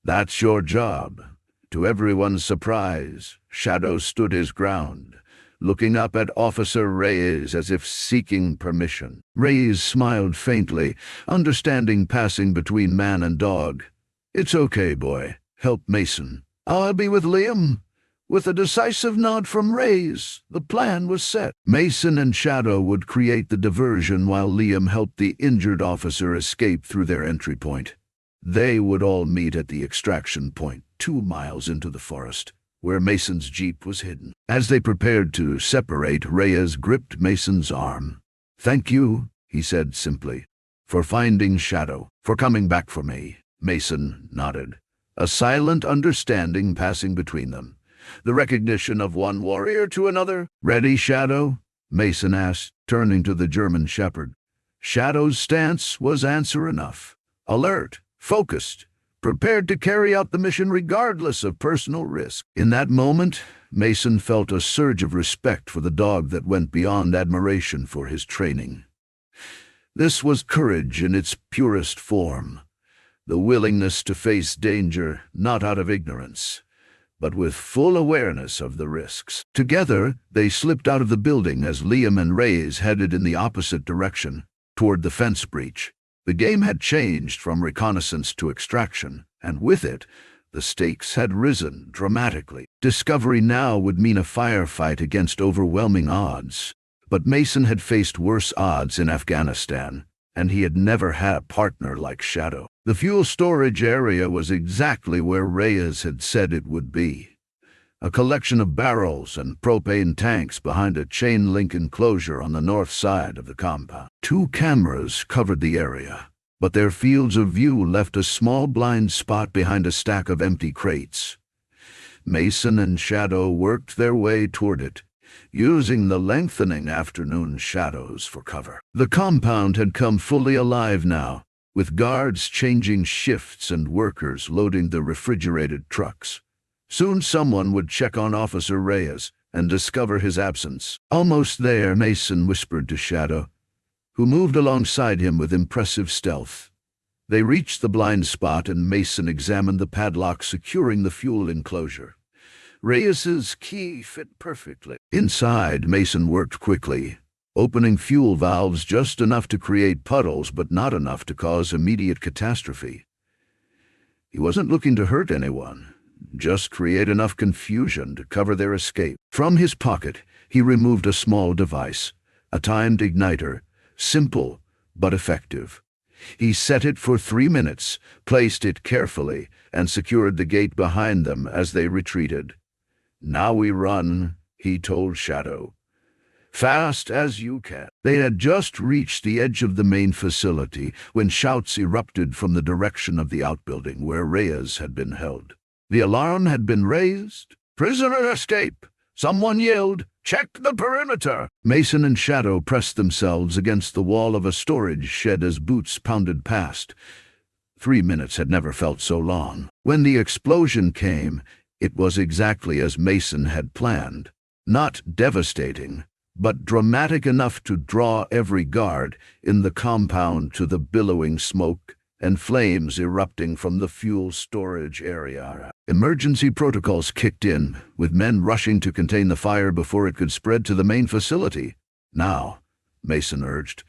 "That's your job." To everyone's surprise, Shadow stood his ground, looking up at Officer Reyes as if seeking permission. Reyes smiled faintly, understanding passing between man and dog. "It's okay, boy. Help Mason. I'll be with Liam." With a decisive nod from Reyes, the plan was set. Mason and Shadow would create the diversion while Liam helped the injured officer escape through their entry point. They would all meet at the extraction point, 2 miles into the forest, where Mason's jeep was hidden. As they prepared to separate, Reyes gripped Mason's arm. "Thank you," he said simply, "for finding Shadow, for coming back for me." Mason nodded, a silent understanding passing between them. The recognition of one warrior to another. "Ready, Shadow?" Mason asked, turning to the German shepherd. Shadow's stance was answer enough. Alert, focused, prepared to carry out the mission regardless of personal risk. In that moment, Mason felt a surge of respect for the dog that went beyond admiration for his training. This was courage in its purest form, the willingness to face danger not out of ignorance, but with full awareness of the risks. Together, they slipped out of the building as Liam and Reyes headed in the opposite direction, toward the fence breach. The game had changed from reconnaissance to extraction, and with it, the stakes had risen dramatically. Discovery now would mean a firefight against overwhelming odds. But Mason had faced worse odds in Afghanistan, and he had never had a partner like Shadow. The fuel storage area was exactly where Reyes had said it would be. A collection of barrels and propane tanks behind a chain-link enclosure on the north side of the compound. 2 cameras covered the area, but their fields of view left a small blind spot behind a stack of empty crates. Mason and Shadow worked their way toward it, using the lengthening afternoon shadows for cover. The compound had come fully alive now, with guards changing shifts and workers loading the refrigerated trucks. Soon someone would check on Officer Reyes and discover his absence. Almost there, Mason whispered to Shadow, who moved alongside him with impressive stealth. They reached the blind spot and Mason examined the padlock securing the fuel enclosure. Reyes's key fit perfectly. Inside, Mason worked quickly, opening fuel valves just enough to create puddles but not enough to cause immediate catastrophe. He wasn't looking to hurt anyone, just create enough confusion to cover their escape. From his pocket, he removed a small device, a timed igniter, simple but effective. He set it for 3 minutes, placed it carefully, and secured the gate behind them as they retreated. "Now we run," he told Shadow. "Fast as you can." They had just reached the edge of the main facility when shouts erupted from the direction of the outbuilding where Reyes had been held. The alarm had been raised. "Prisoner escape!" Someone yelled, "Check the perimeter!" Mason and Shadow pressed themselves against the wall of a storage shed as boots pounded past. 3 minutes had never felt so long. When the explosion came, it was exactly as Mason had planned. Not devastating, but dramatic enough to draw every guard in the compound to the billowing smoke and flames erupting from the fuel storage area. Emergency protocols kicked in, with men rushing to contain the fire before it could spread to the main facility. "Now," Mason urged,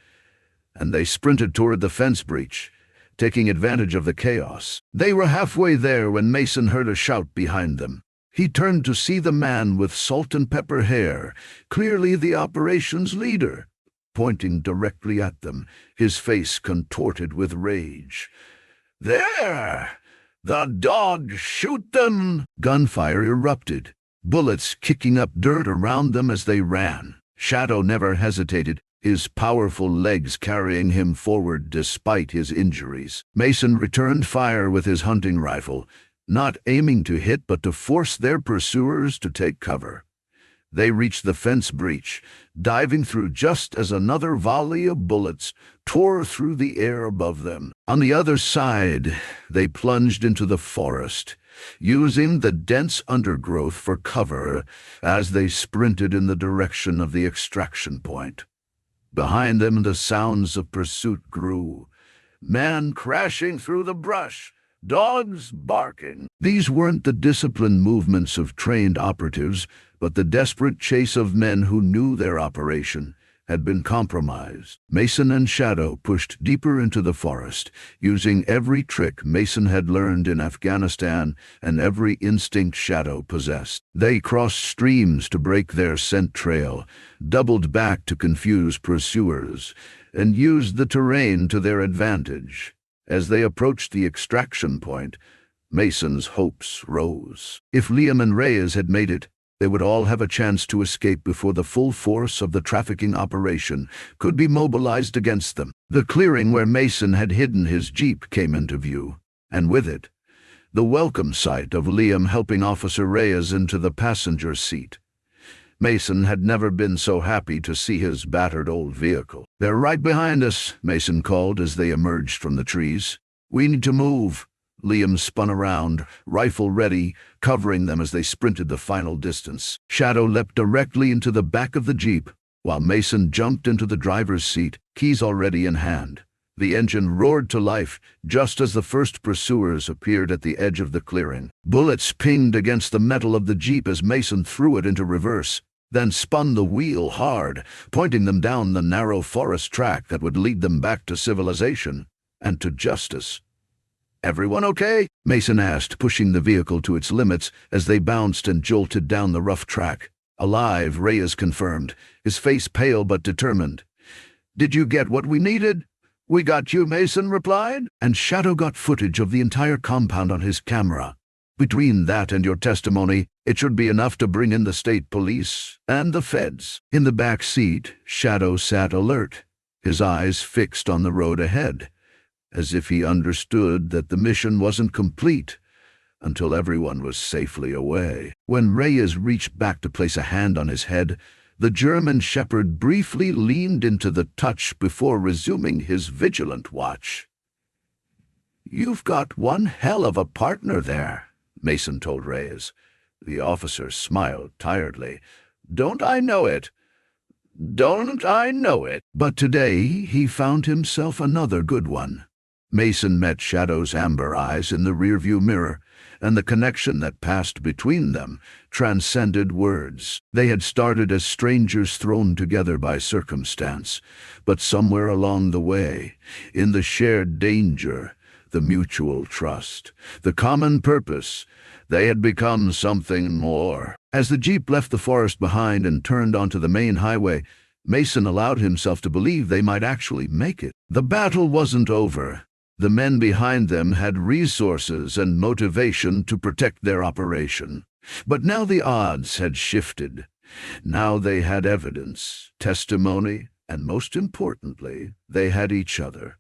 and they sprinted toward the fence breach, taking advantage of the chaos. They were halfway there when Mason heard a shout behind them. He turned to see the man with salt and pepper hair, clearly the operations leader, pointing directly at them, his face contorted with rage. "There! The dog! Shoot them!" Gunfire erupted, bullets kicking up dirt around them as they ran. Shadow never hesitated, his powerful legs carrying him forward despite his injuries. Mason returned fire with his hunting rifle, not aiming to hit but to force their pursuers to take cover. They reached the fence breach, diving through just as another volley of bullets tore through the air above them. On the other side, they plunged into the forest, using the dense undergrowth for cover as they sprinted in the direction of the extraction point. Behind them, the sounds of pursuit grew. Men crashing through the brush, dogs barking. These weren't the disciplined movements of trained operatives, but the desperate chase of men who knew their operation had been compromised. Mason and Shadow pushed deeper into the forest, using every trick Mason had learned in Afghanistan and every instinct Shadow possessed. They crossed streams to break their scent trail, doubled back to confuse pursuers, and used the terrain to their advantage. As they approached the extraction point, Mason's hopes rose. If Liam and Reyes had made it, they would all have a chance to escape before the full force of the trafficking operation could be mobilized against them. The clearing where Mason had hidden his jeep came into view, and with it, the welcome sight of Liam helping Officer Reyes into the passenger seat. Mason had never been so happy to see his battered old vehicle. "They're right behind us," Mason called as they emerged from the trees. "We need to move." Liam spun around, rifle ready, covering them as they sprinted the final distance. Shadow leapt directly into the back of the jeep, while Mason jumped into the driver's seat, keys already in hand. The engine roared to life just as the first pursuers appeared at the edge of the clearing. Bullets pinged against the metal of the jeep as Mason threw it into reverse, then spun the wheel hard, pointing them down the narrow forest track that would lead them back to civilization and to justice. "Everyone okay?" Mason asked, pushing the vehicle to its limits as they bounced and jolted down the rough track. "Alive," Reyes confirmed, his face pale but determined. "Did you get what we needed?" "We got you," Mason replied, and Shadow got footage of the entire compound on his camera. "Between that and your testimony, it should be enough to bring in the state police and the feds." In the back seat, Shadow sat alert, his eyes fixed on the road ahead, as if he understood that the mission wasn't complete until everyone was safely away. When Reyes reached back to place a hand on his head, the German shepherd briefly leaned into the touch before resuming his vigilant watch. "You've got one hell of a partner there," Mason told Reyes. The officer smiled tiredly. "Don't I know it? Don't I know it?" But today he found himself another good one. Mason met Shadow's amber eyes in the rearview mirror, and the connection that passed between them transcended words. They had started as strangers thrown together by circumstance, but somewhere along the way, in the shared danger, the mutual trust, the common purpose, they had become something more. As the Jeep left the forest behind and turned onto the main highway, Mason allowed himself to believe they might actually make it. The battle wasn't over. The men behind them had resources and motivation to protect their operation. But now the odds had shifted. Now they had evidence, testimony, and most importantly, they had each other.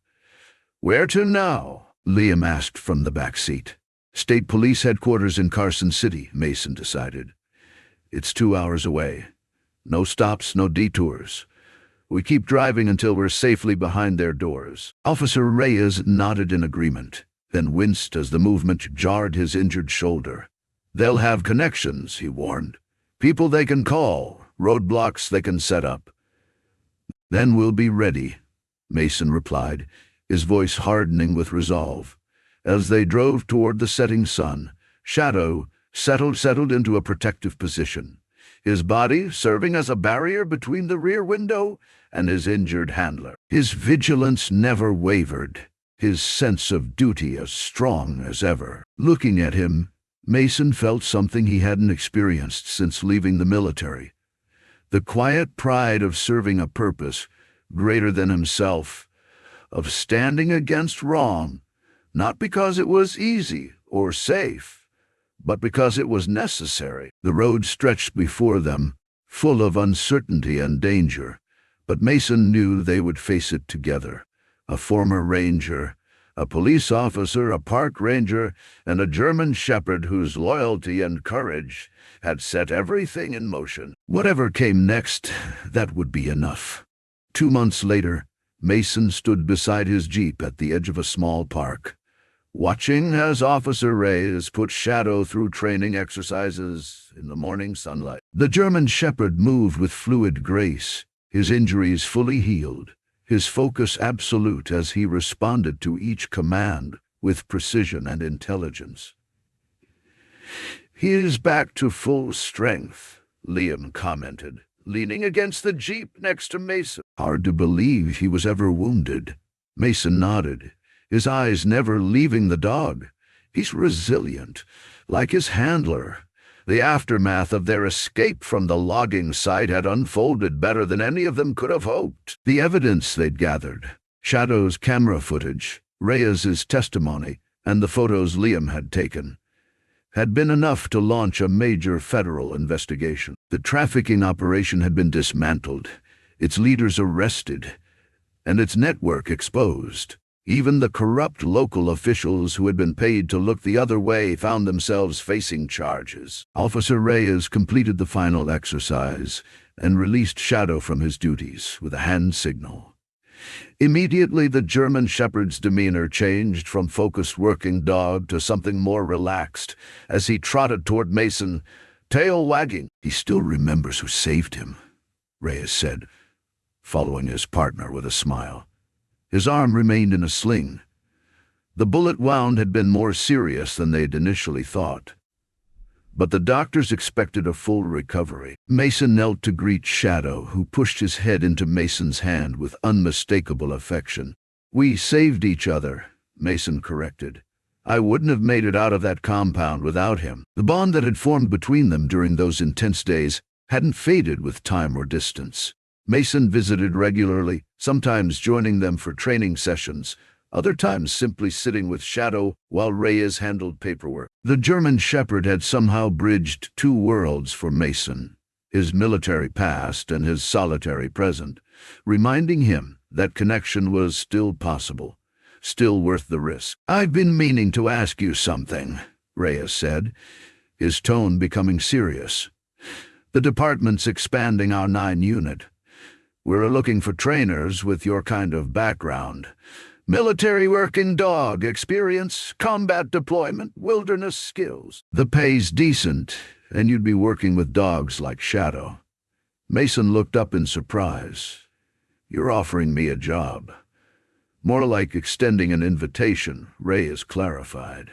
"Where to now?" Liam asked from the back seat. "State Police Headquarters in Carson City," Mason decided. "It's 2 hours away. No stops, no detours. We keep driving until we're safely behind their doors." Officer Reyes nodded in agreement, then winced as the movement jarred his injured shoulder. "They'll have connections," he warned. "People they can call, roadblocks they can set up." "Then we'll be ready," Mason replied, his voice hardening with resolve. As they drove toward the setting sun, Shadow settled into a protective position, his body serving as a barrier between the rear window and his injured handler. His vigilance never wavered, his sense of duty as strong as ever. Looking at him, Mason felt something he hadn't experienced since leaving the military. The quiet pride of serving a purpose greater than himself, of standing against wrong, not because it was easy or safe, but because it was necessary. The road stretched before them, full of uncertainty and danger, but Mason knew they would face it together. A former ranger, a police officer, a park ranger, and a German shepherd whose loyalty and courage had set everything in motion. Whatever came next, that would be enough. 2 months later, Mason stood beside his Jeep at the edge of a small park, watching as Officer Reyes put Shadow through training exercises in the morning sunlight. The German shepherd moved with fluid grace, his injuries fully healed, his focus absolute as he responded to each command with precision and intelligence. "He is back to full strength," Liam commented, leaning against the Jeep next to Mason. "Hard to believe he was ever wounded." Mason nodded, his eyes never leaving the dog. "He's resilient, like his handler." The aftermath of their escape from the logging site had unfolded better than any of them could have hoped. The evidence they'd gathered, Shadow's camera footage, Reyes's testimony, and the photos Liam had taken, had been enough to launch a major federal investigation. The trafficking operation had been dismantled, its leaders arrested, and its network exposed. Even the corrupt local officials who had been paid to look the other way found themselves facing charges. Officer Reyes completed the final exercise and released Shadow from his duties with a hand signal. Immediately, the German shepherd's demeanor changed from focused working dog to something more relaxed as he trotted toward Mason, tail wagging. "He still remembers who saved him," Reyes said, following his partner with a smile. His arm remained in a sling. The bullet wound had been more serious than they'd initially thought, but the doctors expected a full recovery. Mason knelt to greet Shadow, who pushed his head into Mason's hand with unmistakable affection. "We saved each other," Mason corrected. "I wouldn't have made it out of that compound without him." The bond that had formed between them during those intense days hadn't faded with time or distance. Mason visited regularly, sometimes joining them for training sessions, other times simply sitting with Shadow while Reyes handled paperwork. The German shepherd had somehow bridged 2 worlds for Mason, his military past and his solitary present, reminding him that connection was still possible, still worth the risk. "I've been meaning to ask you something," Reyes said, his tone becoming serious. "The department's expanding our 9 unit. We're looking for trainers with your kind of background. Military working dog experience, combat deployment, wilderness skills. The pay's decent, and you'd be working with dogs like Shadow." Mason looked up in surprise. "You're offering me a job." "More like extending an invitation," Reyes clarified.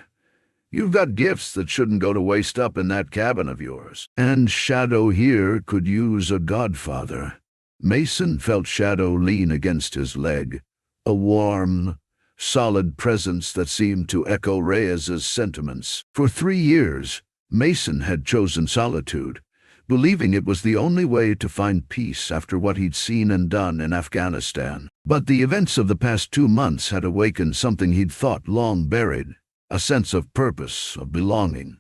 "You've got gifts that shouldn't go to waste up in that cabin of yours. And Shadow here could use a godfather." Mason felt Shadow lean against his leg, a warm, solid presence that seemed to echo Reyes's sentiments. For 3 years, Mason had chosen solitude, believing it was the only way to find peace after what he'd seen and done in Afghanistan. But the events of the past 2 months had awakened something he'd thought long buried, a sense of purpose, of belonging.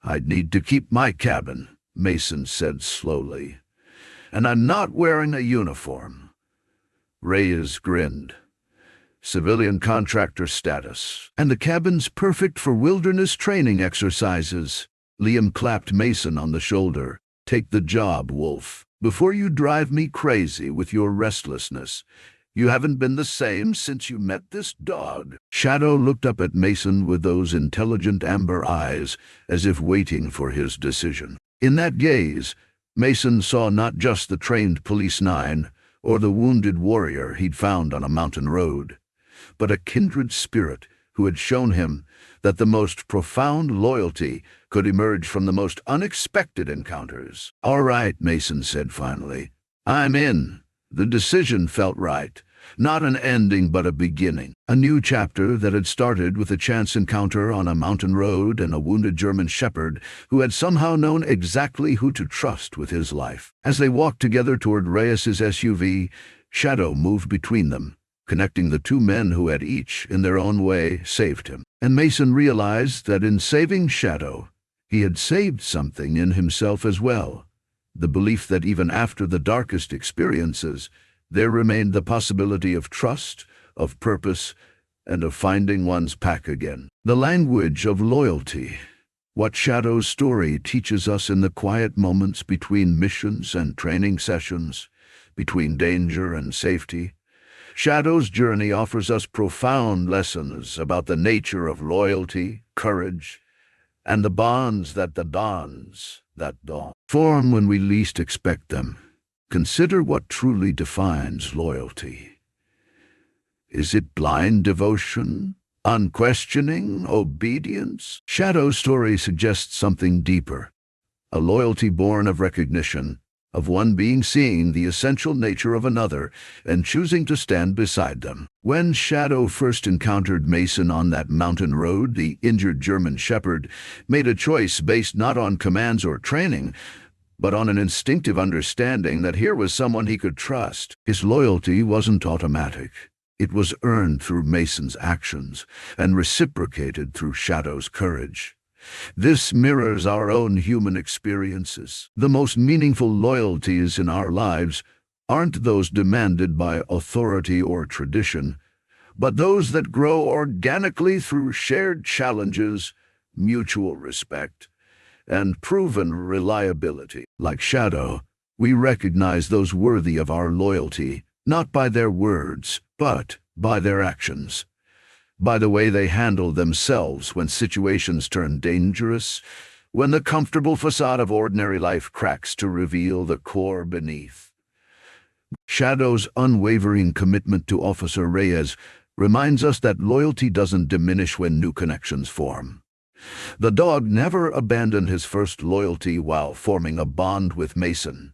"I'd need to keep my cabin," Mason said slowly. "And I'm not wearing a uniform." Reyes grinned. "Civilian contractor status. And the cabin's perfect for wilderness training exercises." Liam clapped Mason on the shoulder. "Take the job, Wolf, before you drive me crazy with your restlessness. You haven't been the same since you met this dog." Shadow looked up at Mason with those intelligent amber eyes, as if waiting for his decision. In that gaze, Mason saw not just the trained police 9 or the wounded warrior he'd found on a mountain road, but a kindred spirit who had shown him that the most profound loyalty could emerge from the most unexpected encounters. "All right," Mason said finally. "I'm in." The decision felt right. Not an ending, but a beginning. A new chapter that had started with a chance encounter on a mountain road and a wounded German shepherd who had somehow known exactly who to trust with his life. As they walked together toward Reyes's SUV, Shadow moved between them, connecting the 2 men who had each, in their own way, saved him. And Mason realized that in saving Shadow, he had saved something in himself as well. The belief that even after the darkest experiences, there remained the possibility of trust, of purpose, and of finding one's pack again. The language of loyalty. What Shadow's story teaches us in the quiet moments between missions and training sessions, between danger and safety. Shadow's journey offers us profound lessons about the nature of loyalty, courage, and the bonds that form when we least expect them. Consider what truly defines loyalty. Is it blind devotion? Unquestioning obedience? Shadow's story suggests something deeper. A loyalty born of recognition, of one being seeing the essential nature of another and choosing to stand beside them. When Shadow first encountered Mason on that mountain road, the injured German shepherd made a choice based not on commands or training, but on an instinctive understanding that here was someone he could trust. His loyalty wasn't automatic. It was earned through Mason's actions and reciprocated through Shadow's courage. This mirrors our own human experiences. The most meaningful loyalties in our lives aren't those demanded by authority or tradition, but those that grow organically through shared challenges, mutual respect, and proven reliability. Like Shadow, we recognize those worthy of our loyalty, not by their words, but by their actions. By the way they handle themselves when situations turn dangerous, when the comfortable facade of ordinary life cracks to reveal the core beneath. Shadow's unwavering commitment to Officer Reyes reminds us that loyalty doesn't diminish when new connections form. The dog never abandoned his first loyalty while forming a bond with Mason.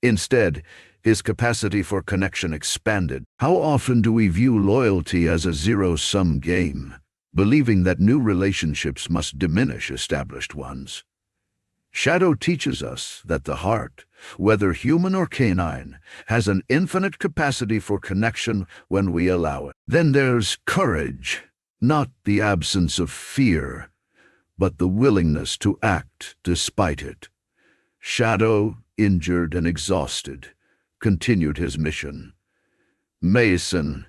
Instead, his capacity for connection expanded. How often do we view loyalty as a zero-sum game, believing that new relationships must diminish established ones? Shadow teaches us that the heart, whether human or canine, has an infinite capacity for connection when we allow it. Then there's courage, not the absence of fear, but the willingness to act despite it. Shadow, injured and exhausted, continued his mission. Mason,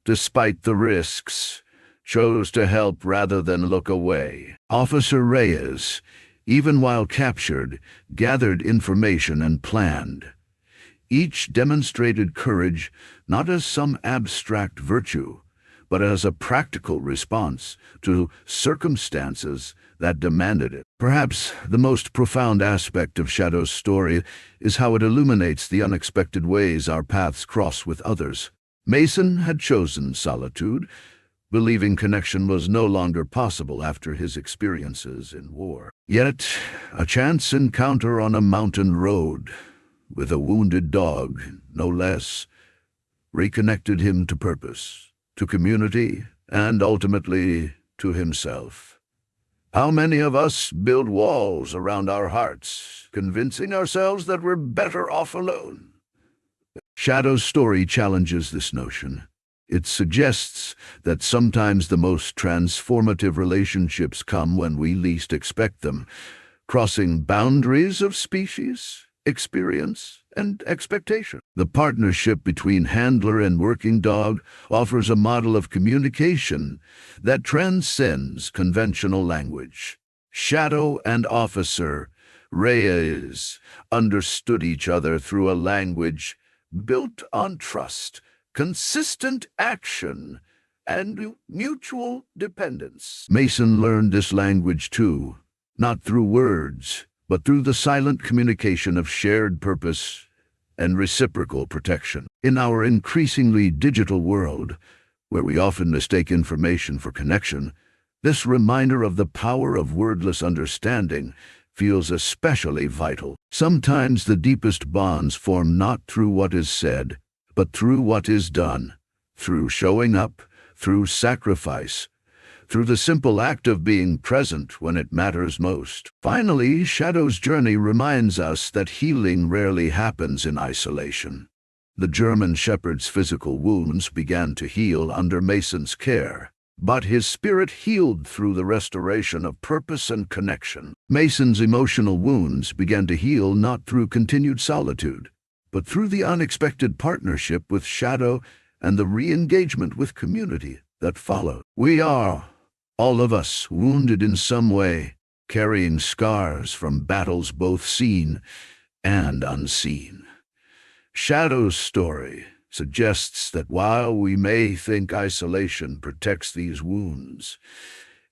despite the risks, chose to help rather than look away. Officer Reyes, even while captured, gathered information and planned. Each demonstrated courage not as some abstract virtue, but as a practical response to circumstances that demanded it. Perhaps the most profound aspect of Shadow's story is how it illuminates the unexpected ways our paths cross with others. Mason had chosen solitude, believing connection was no longer possible after his experiences in war. Yet, a chance encounter on a mountain road, with a wounded dog, no less, reconnected him to purpose, to community, and ultimately to himself. How many of us build walls around our hearts, convincing ourselves that we're better off alone? Shadow's story challenges this notion. It suggests that sometimes the most transformative relationships come when we least expect them, crossing boundaries of species, experience, and expectation. The partnership between handler and working dog offers a model of communication that transcends conventional language. Shadow and Officer Reyes understood each other through a language built on trust, consistent action, and mutual dependence. Mason learned this language too, not through words, but through the silent communication of shared purpose and reciprocal protection. In our increasingly digital world, where we often mistake information for connection, this reminder of the power of wordless understanding feels especially vital. Sometimes the deepest bonds form not through what is said, but through what is done, through showing up, through sacrifice, through the simple act of being present when it matters most. Finally, Shadow's journey reminds us that healing rarely happens in isolation. The German shepherd's physical wounds began to heal under Mason's care, but his spirit healed through the restoration of purpose and connection. Mason's emotional wounds began to heal not through continued solitude, but through the unexpected partnership with Shadow and the re-engagement with community that followed. We are, all of us, wounded in some way, carrying scars from battles both seen and unseen. Shadow's story suggests that while we may think isolation protects these wounds,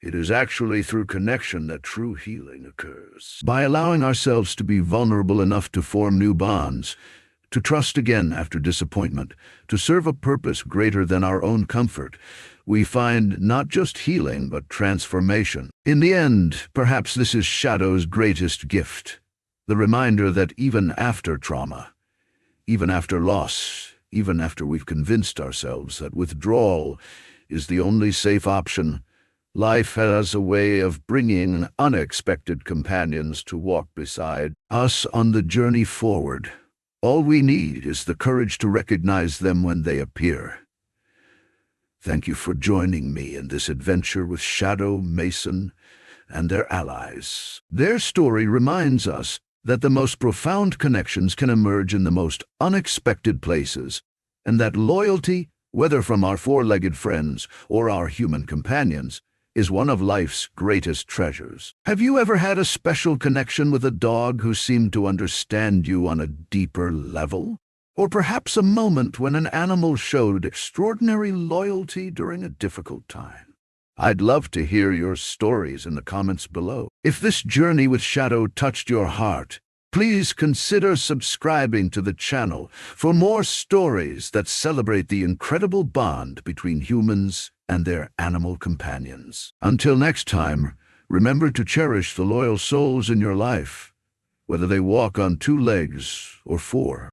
it is actually through connection that true healing occurs. By allowing ourselves to be vulnerable enough to form new bonds, to trust again after disappointment, to serve a purpose greater than our own comfort, we find not just healing but transformation. In the end, perhaps this is Shadow's greatest gift, the reminder that even after trauma, even after loss, even after we've convinced ourselves that withdrawal is the only safe option, life has a way of bringing unexpected companions to walk beside us on the journey forward. All we need is the courage to recognize them when they appear. Thank you for joining me in this adventure with Shadow, Mason, and their allies. Their story reminds us that the most profound connections can emerge in the most unexpected places, and that loyalty, whether from our four-legged friends or our human companions, is one of life's greatest treasures. Have you ever had a special connection with a dog who seemed to understand you on a deeper level? Or perhaps a moment when an animal showed extraordinary loyalty during a difficult time? I'd love to hear your stories in the comments below. If this journey with Shadow touched your heart, please consider subscribing to the channel for more stories that celebrate the incredible bond between humans and their animal companions. Until next time, remember to cherish the loyal souls in your life, whether they walk on 2 legs or 4.